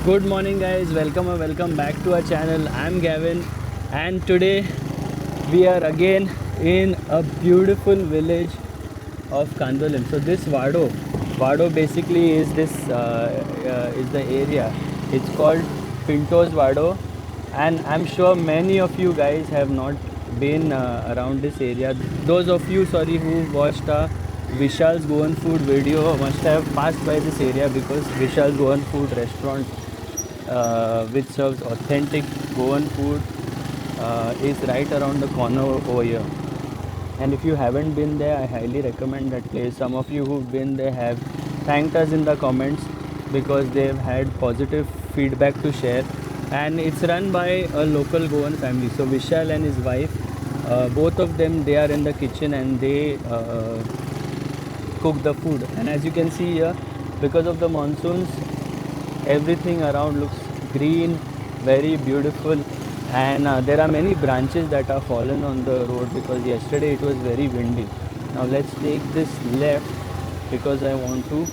Good morning guys, welcome back to our channel. I'm Gavin and today we are again in a beautiful village of Kandolim. So this Vado basically is is the area. It's called Pinto's Vado, and I'm sure many of you guys have not been around this area. Those of you who watched Vishal's Goan Food video must have passed by this area because Vishal's Goan Food restaurant, which serves authentic Goan food, is right around the corner over here. And if you haven't been there, I highly recommend that place. Some of you who've been there have thanked us in the comments because they've had positive feedback to share. And it's run by a local Goan family. So Vishal and his wife, both of them, they are in the kitchen and they cook the food. And as you can see here, because of the monsoons, everything around looks green, very beautiful. And there are many branches that are fallen on the road because yesterday it was very windy. Now let's take this left because I want to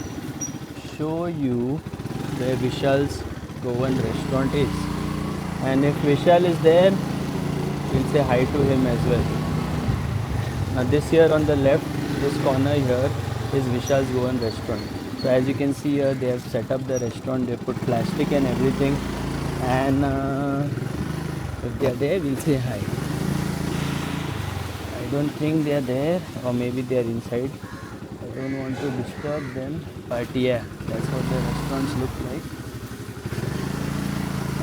show you where Vishal's Goan restaurant is. And if Vishal is there, we'll say hi to him as well. Now this here on the left, this corner here is Vishal's Goan restaurant. So as you can see here, they have set up the restaurant, they put plastic and everything. And if they are there, we'll say hi. I don't think they are there, or maybe they are inside. I don't want to disturb them, but yeah, that's what the restaurants look like.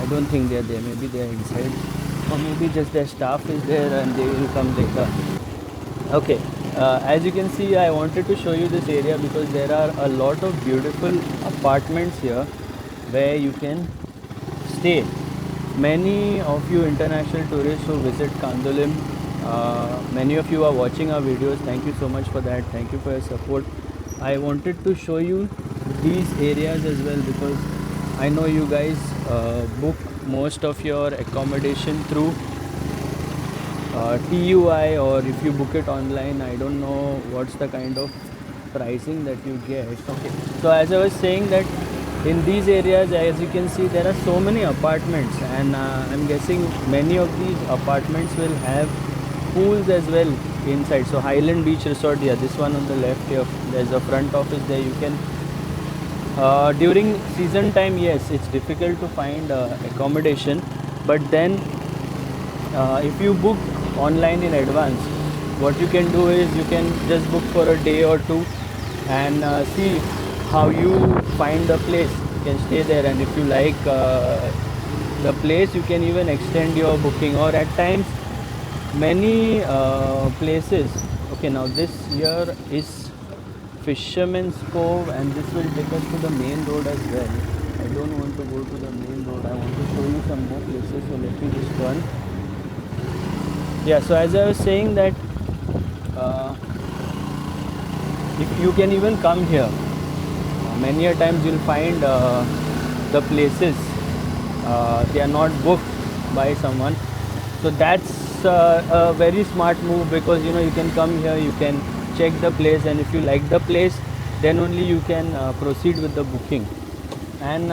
I don't think they are there, maybe they are inside, or maybe just their staff is there and they will come later. Okay, as you can see, I wanted to show you this area because there are a lot of beautiful apartments here where you can stay. Many of you international tourists who visit Kandolim, many of you are watching our videos. Thank you so much for that. Thank you for your support. I wanted to show you these areas as well because I know you guys book most of your accommodation through TUI, or if you book it online, I don't know what's the kind of pricing that you get. Okay, so as I was saying that in these areas, as you can see, there are so many apartments, and I'm guessing many of these apartments will have pools as well inside. So Highland Beach Resort, yeah, this one on the left here, there's a front office there. You can during season time, yes, it's difficult to find accommodation, but then if you book online in advance, what you can do is you can just book for a day or two and see how you find the place. You can stay there, and if you like the place, you can even extend your booking. Or at times, many places. Okay, now this here is Fisherman's Cove, and this will take us to the main road as well. I don't want to go to the main road. I want to show you some more places. So let me just turn. Yeah, so as I was saying that if you can even come here, many a times you'll find the places they are not booked by someone. So that's a very smart move because you can come here, you can check the place, and if you like the place, then only you can proceed with the booking. And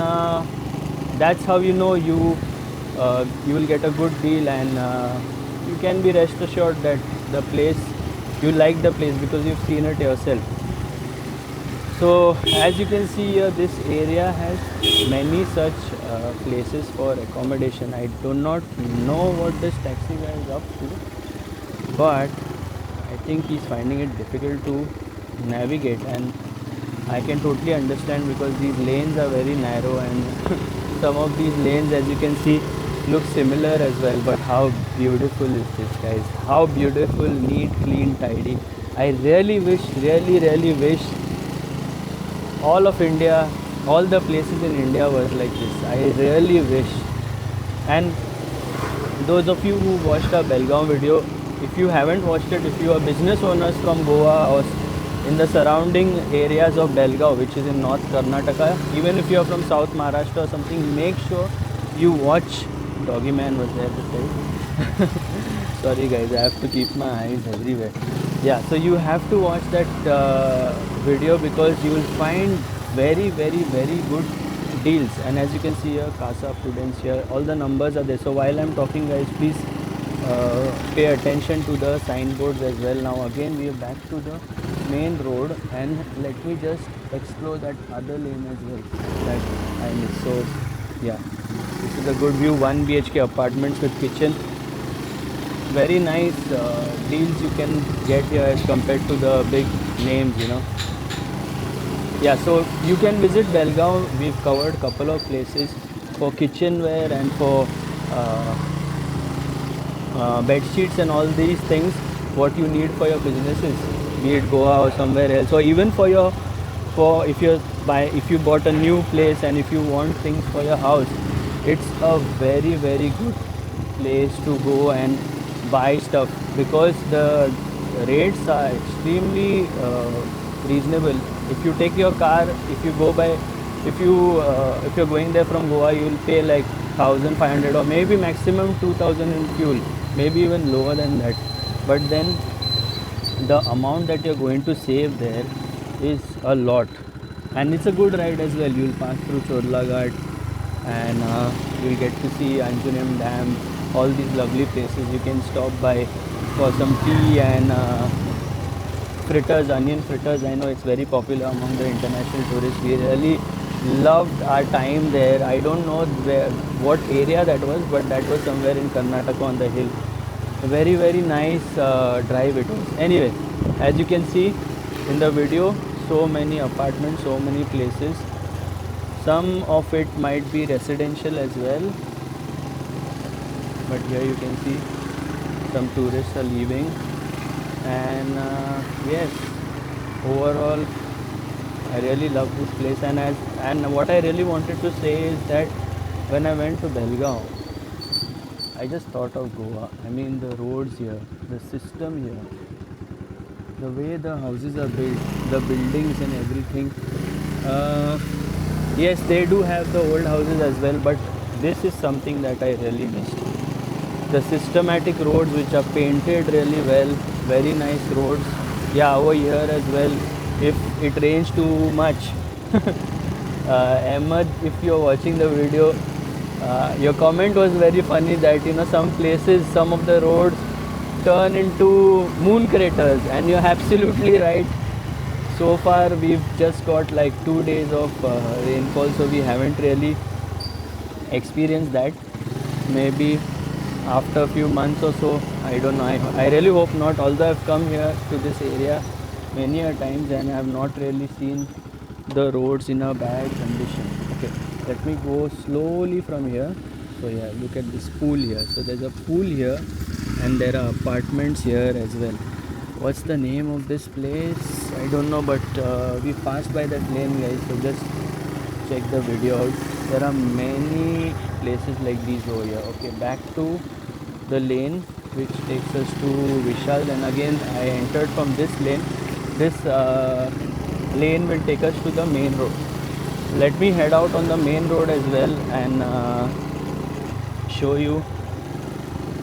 that's how you will get a good deal, and you can be rest assured that the place, you like the place because you've seen it yourself. So as you can see here, this area has many such places for accommodation. I do not know what this taxi guy is up to, but I think he's finding it difficult to navigate, and I can totally understand because these lanes are very narrow, and some of these lanes, as you can see, look similar as well. But how beautiful is this, guys? How beautiful, neat, clean, tidy. I really wish all of India, all the places in India was like this. I really wish. And those of you who watched our Belgaum video, if you haven't watched it, if you are business owners from Goa or in the surrounding areas of Belgaum, which is in North Karnataka, even if you are from South Maharashtra or something, make sure you watch. Doggy man was there to say. Sorry guys, I have to keep my eyes everywhere. Yeah, so you have to watch that video because you will find very good deals. And as you can see here, Casa Prudence here, all the numbers are there. So while I'm talking, guys, please pay attention to the signboards as well. Now again we are back to the main road, and let me just explore that other lane as well that I missed. So yeah, this is a good view, 1 BHK apartments with kitchen. Very nice deals you can get here as compared to the big names, you know. Yeah, so you can visit Belgaum. We've covered couple of places for kitchenware and for bed sheets and all these things what you need for your businesses, be it Goa or somewhere else, or even for your if you bought a new place and if you want things for your house, it's a very very good place to go and buy stuff, because the rates are extremely reasonable. If you take your car, if you go by, if you're going there from Goa, you will pay like 1,500 or maybe maximum 2,000 in fuel, maybe even lower than that. But then the amount that you're going to save there is a lot, and it's a good ride as well. You'll pass through Chodla Ghat, and you'll get to see Anjunem Dam, all these lovely places. You can stop by for some tea and fritters, onion fritters. I know it's very popular among the international tourists. We really loved our time there. I don't know what area that was, but that was somewhere in Karnataka on the hill. A very very nice drive it was. Anyway, as you can see in the video, so many apartments, so many places. Some of it might be residential as well, but here you can see some tourists are leaving. And yes, overall I really love this place. And what I really wanted to say is that when I went to Belgaum, I just thought of Goa. I mean, the roads here, the system here, the way the houses are built, the buildings and everything. Yes, they do have the old houses as well, but this is something that I really missed. The systematic roads which are painted really well, very nice roads. Yeah, over here as well, if it rains too much. Ahmed, if you're watching the video, your comment was very funny that, you know, some places, some of the roads turn into moon craters, and you're absolutely right. So far we've just got like 2 days of rainfall, so we haven't really experienced that. Maybe after a few months or so, I don't know. I really hope not, although I've come here to this area many a times and I have not really seen the roads in a bad condition. Okay, let me go slowly from here. So yeah, look at this pool here. So there's a pool here and there are apartments here as well. What's the name of this place? I don't know, but we passed by that lane, guys, so just check the video out. There are many places like these over here. Okay, back to the lane which takes us to Vishal, and again I entered from this lane. This lane will take us to the main road. Let me head out on the main road as well and show you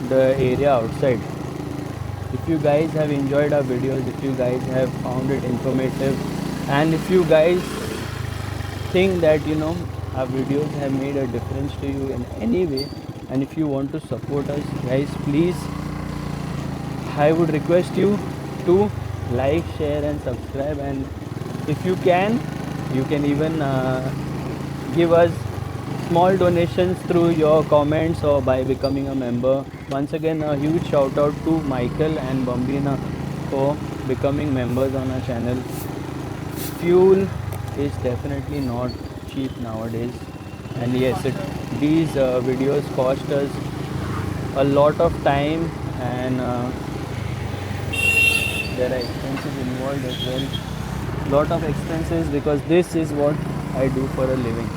the area outside. If you guys have enjoyed our videos, if you guys have found it informative, and if you guys think that, you know, our videos have made a difference to you in any way, and if you want to support us, guys, please, I would request you to like, share and subscribe, and if you can even give us small donations through your comments or by becoming a member. Once again, a huge shout out to Michael and Bambina for becoming members on our channel. Fuel is definitely not cheap nowadays, and yes, these videos cost us a lot of time, and there are expenses involved as well. Lot of expenses, because this is what I do for a living.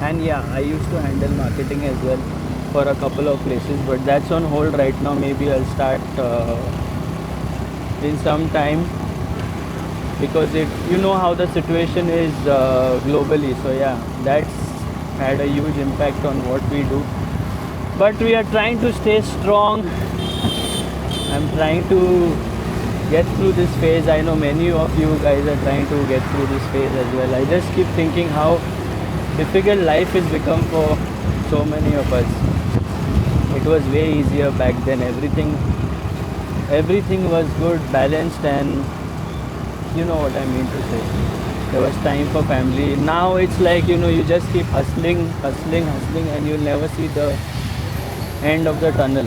And yeah, I used to handle marketing as well for a couple of places, but that's on hold right now. Maybe I'll start in some time, because you know how the situation is globally. So yeah, that's had a huge impact on what we do, but we are trying to stay strong. I'm trying to get through this phase. I know many of you guys are trying to get through this phase as well. I just keep thinking how difficult life has become for so many of us. It was way easier back then. Everything was good, balanced, and you know what I mean to say. There was time for family. Now it's like, you just keep hustling, and you'll never see the end of the tunnel.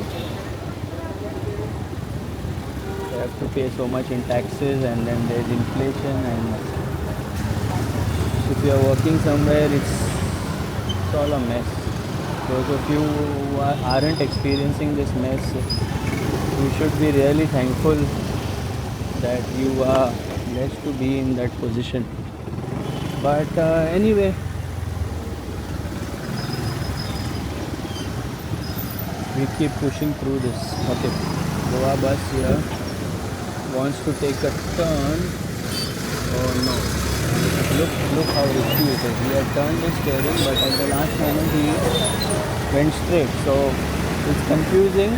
You have to pay so much in taxes, and then there's inflation, and if you are working somewhere, it's all a mess. Those of you who aren't experiencing this mess, you should be really thankful that you are blessed to be in that position. But anyway, we keep pushing through this. Okay, Goa bus here wants to take a turn. Oh no, look how risky it is. He had turned the steering, but at the last moment he went straight, so it's confusing.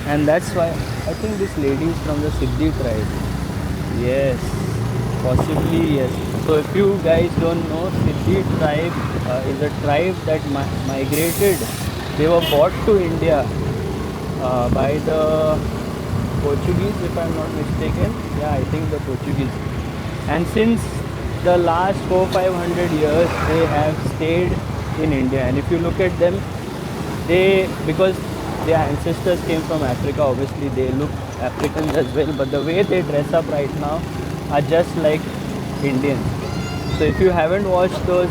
And that's why I think this lady is from the Siddhi tribe. Yes, possibly yes. So if you guys don't know, Siddhi tribe is a tribe that migrated. They were brought to India by the Portuguese, if I'm not mistaken. Yeah, I think the Portuguese. And since the last 400-500 years, they have stayed in India. And if you look at them, because their ancestors came from Africa, obviously they look Africans as well, but the way they dress up right now are just like Indians. So if you haven't watched those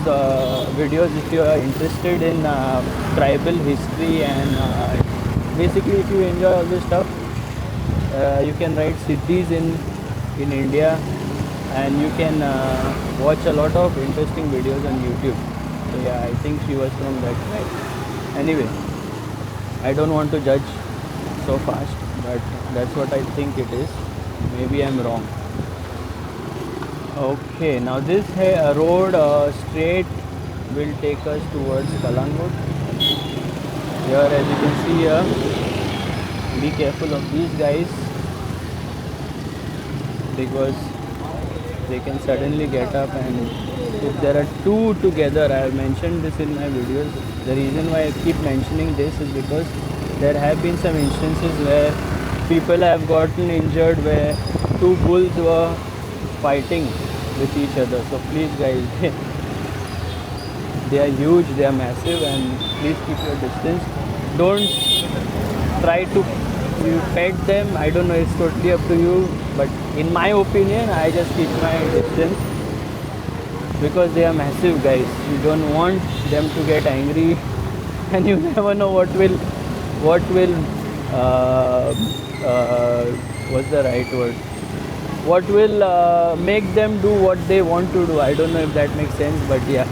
videos, if you are interested in tribal history and basically if you enjoy all this stuff, you can write Siddhis in India, and you can watch a lot of interesting videos on YouTube. So yeah, I think she was from that tribe. Anyway, I don't want to judge so fast, but that's what I think it is. Maybe I'm wrong. Okay, now this road straight will take us towards Kalangut. Here, as you can see here, be careful of these guys, because they can suddenly get up, and if there are two together, I have mentioned this in my videos. The reason why I keep mentioning this is because there have been some instances where people have gotten injured, where two bulls were fighting with each other. So please guys, they are huge, they are massive, and please keep your distance. Don't try to pet them. I don't know, it's totally up to you, but in my opinion, I just keep my distance, because they are massive guys. You don't want them to get angry, and you never know what will what's the right word, what will make them do what they want to do. I don't know if that makes sense, but yeah,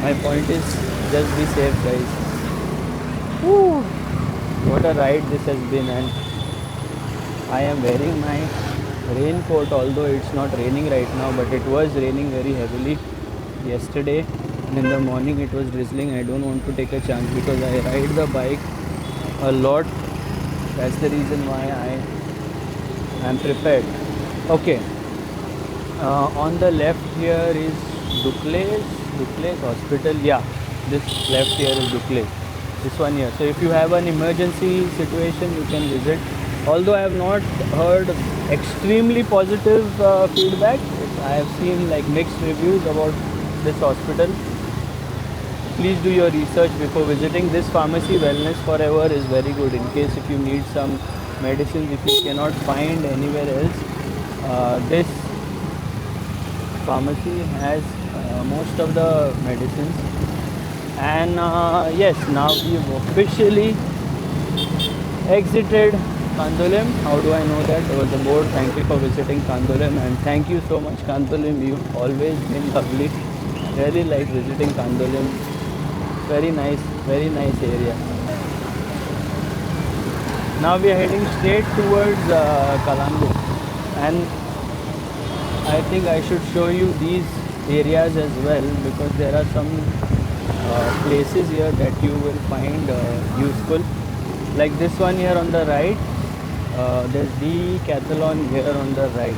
my point is, just be safe guys. Woo. What a ride this has been, and I am wearing my raincoat, although it's not raining right now, but it was raining very heavily yesterday, and in the morning it was drizzling. I don't want to take a chance because I ride the bike a lot. That's the reason why I am prepared. Okay, on the left here is Dukles Hospital. Yeah, this left here is Dukles. This one here. So if you have an emergency situation, you can visit. Although I have not heard extremely positive feedback, I have seen like mixed reviews about this hospital. Please do your research before visiting. This pharmacy, Wellness Forever, is very good in case if you need some medicines, if you cannot find anywhere else. This pharmacy has most of the medicines. And yes, now we've officially exited Kandolem. How do I know that? There was a board. Thank you for visiting Kandolem, and thank you so much, Kandolem. You've always been lovely. Really like visiting Kandolem. Very nice area. Now we are heading straight towards Kalangut, and I think I should show you these areas as well, because there are some places here that you will find useful, like this one here on the right. There's Decathlon here on the right.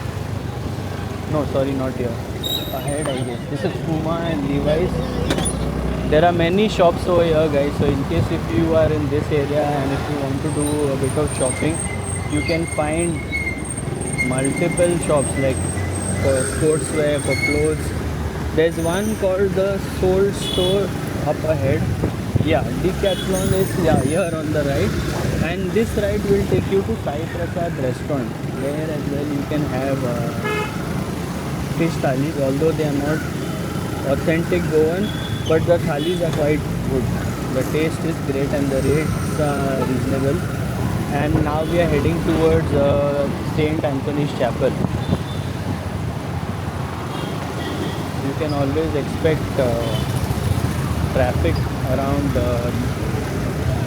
No, sorry, not here. Ahead, I guess. This is Puma and Levi's. There are many shops over here, guys. So in case if you are in this area and if you want to do a bit of shopping, you can find multiple shops like for sportswear, for clothes. There's one called the Soul Store up ahead. Yeah, Decathlon is here on the right, and this ride will take you to Sai Prasad restaurant. There as well you can have fish thalis, although they are not authentic Goan, but the thalis are quite good. The taste is great and the rates are reasonable. And now we are heading towards Saint Anthony's Chapel. You can always expect traffic around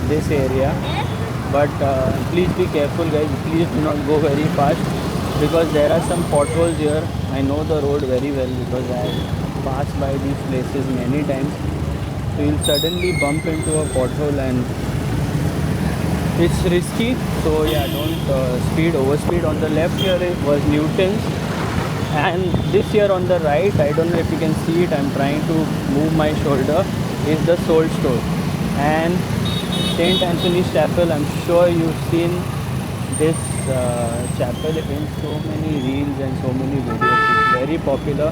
this area, but please be careful, guys. Please do not go very fast because there are some potholes here. I know the road very well because I passed by these places many times. So you'll suddenly bump into a pothole and it's risky. So yeah, don't overspeed. On the left here it was Newton's, and this here on the right, I don't know if you can see it, I'm trying to move my shoulder, is the Soul Store. And Saint Anthony's Chapel, I'm sure you've seen this chapel in so many reels and so many videos. It's very popular.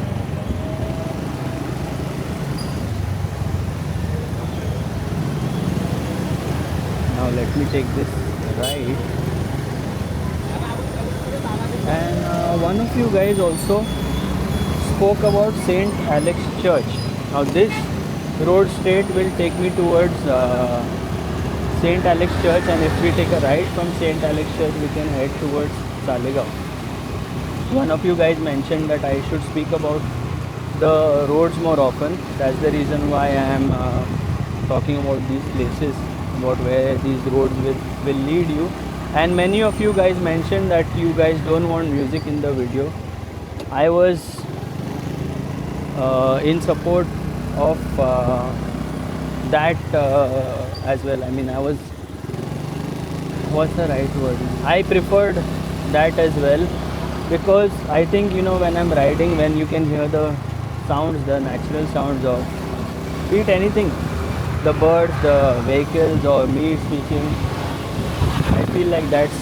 Now let me take this right. And one of you guys also spoke about Saint Alex Church. Now this road straight will take me towards Saint Alex Church, and if we take a right from Saint Alex Church, we can head towards Salegaon. One of you guys mentioned that I should speak about the roads more often. That's the reason why I am talking about these places, about where these roads will lead you. And many of you guys mentioned that you guys don't want music in the video. I was in support of that as well. I mean, what's the right word? I preferred that as well because I think, when I'm riding, when you can hear the sounds, the natural sounds of be it anything, the birds, the vehicles, or me speaking, I feel like that's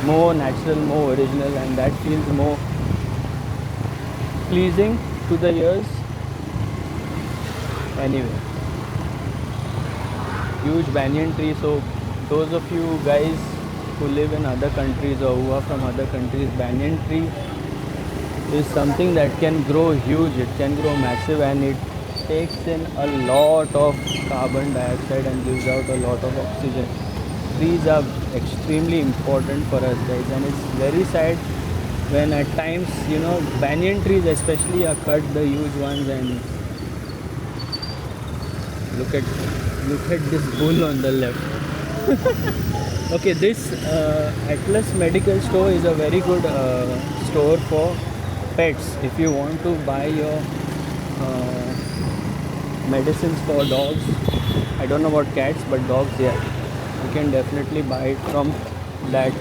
more natural, more original, and that feels more pleasing to the ears. Anyway, huge banyan tree. So those of you guys who live in other countries or who are from other countries, banyan tree is something that can grow huge. It can grow massive, and it takes in a lot of carbon dioxide and gives out a lot of oxygen. Trees are extremely important for us, guys, and it's very sad when at times, banyan trees especially are cut, the huge ones, and look at this bull on the left. Okay, this Atlas Medical Store is a very good store for pets. If you want to buy your medicines for dogs, I don't know about cats, but dogs, yeah, you can definitely buy it from that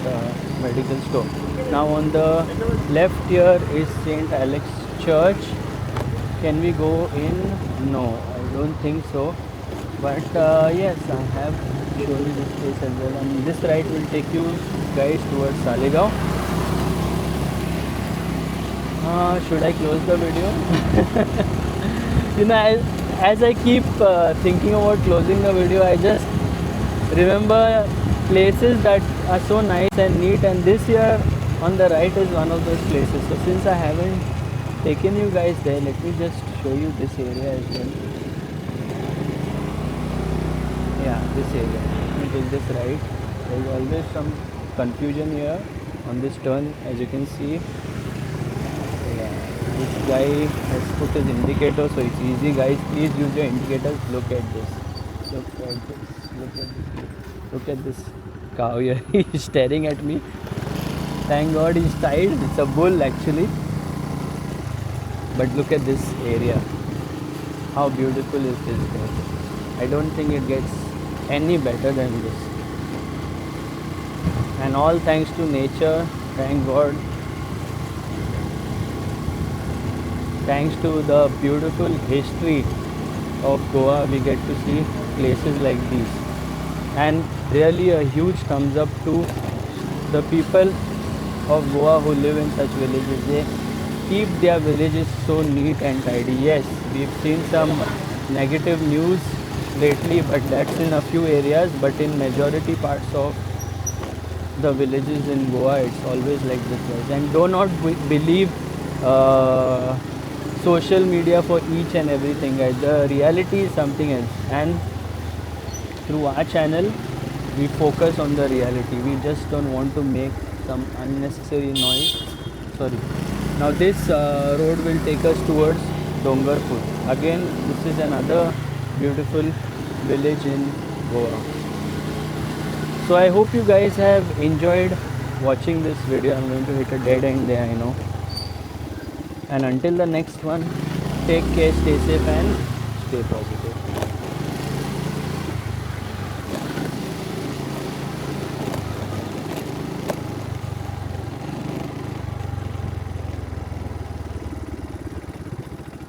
medical store. Now on the left here is Saint Alex Church. Can we go in? No, I don't think so. But yes, I have shown you this place as well. And this ride will take you guys towards Salegaon. Should I close the video? As I keep thinking about closing the video, I just remember places that are so nice and neat, and this here on the right is one of those places. So since I haven't taken you guys there, let me just show you this area as well. Yeah, this area. Let me take this right. There is always some confusion here on this turn, as you can see. Yeah, this guy has put his indicator, so it's easy, guys. Please use your indicators. Look at this. Look at this. Look at this. Look at this cow here. He's staring at me. Thank God he's tied. It's a bull actually. But look at this area. How beautiful is this, guys? I don't think it gets any better than this. And all thanks to nature. Thank God. Thanks to the beautiful history of Goa, we get to see places like these. And really a huge thumbs up to the people of Goa who live in such villages. They keep their villages so neat and tidy. Yes, we've seen some negative news lately, but that's in a few areas. But in majority parts of the villages in Goa, it's always like this, guys. And do not believe social media for each and everything, guys. The reality is something else. And through our channel, we focus on the reality. We just don't want to make some unnecessary noise. Sorry. Now this road will take us towards Dongarpur. Again, this is another beautiful village in Goa. So I hope you guys have enjoyed watching this video. I'm going to hit a dead end there, I know. And until the next one, take care, stay safe and stay positive.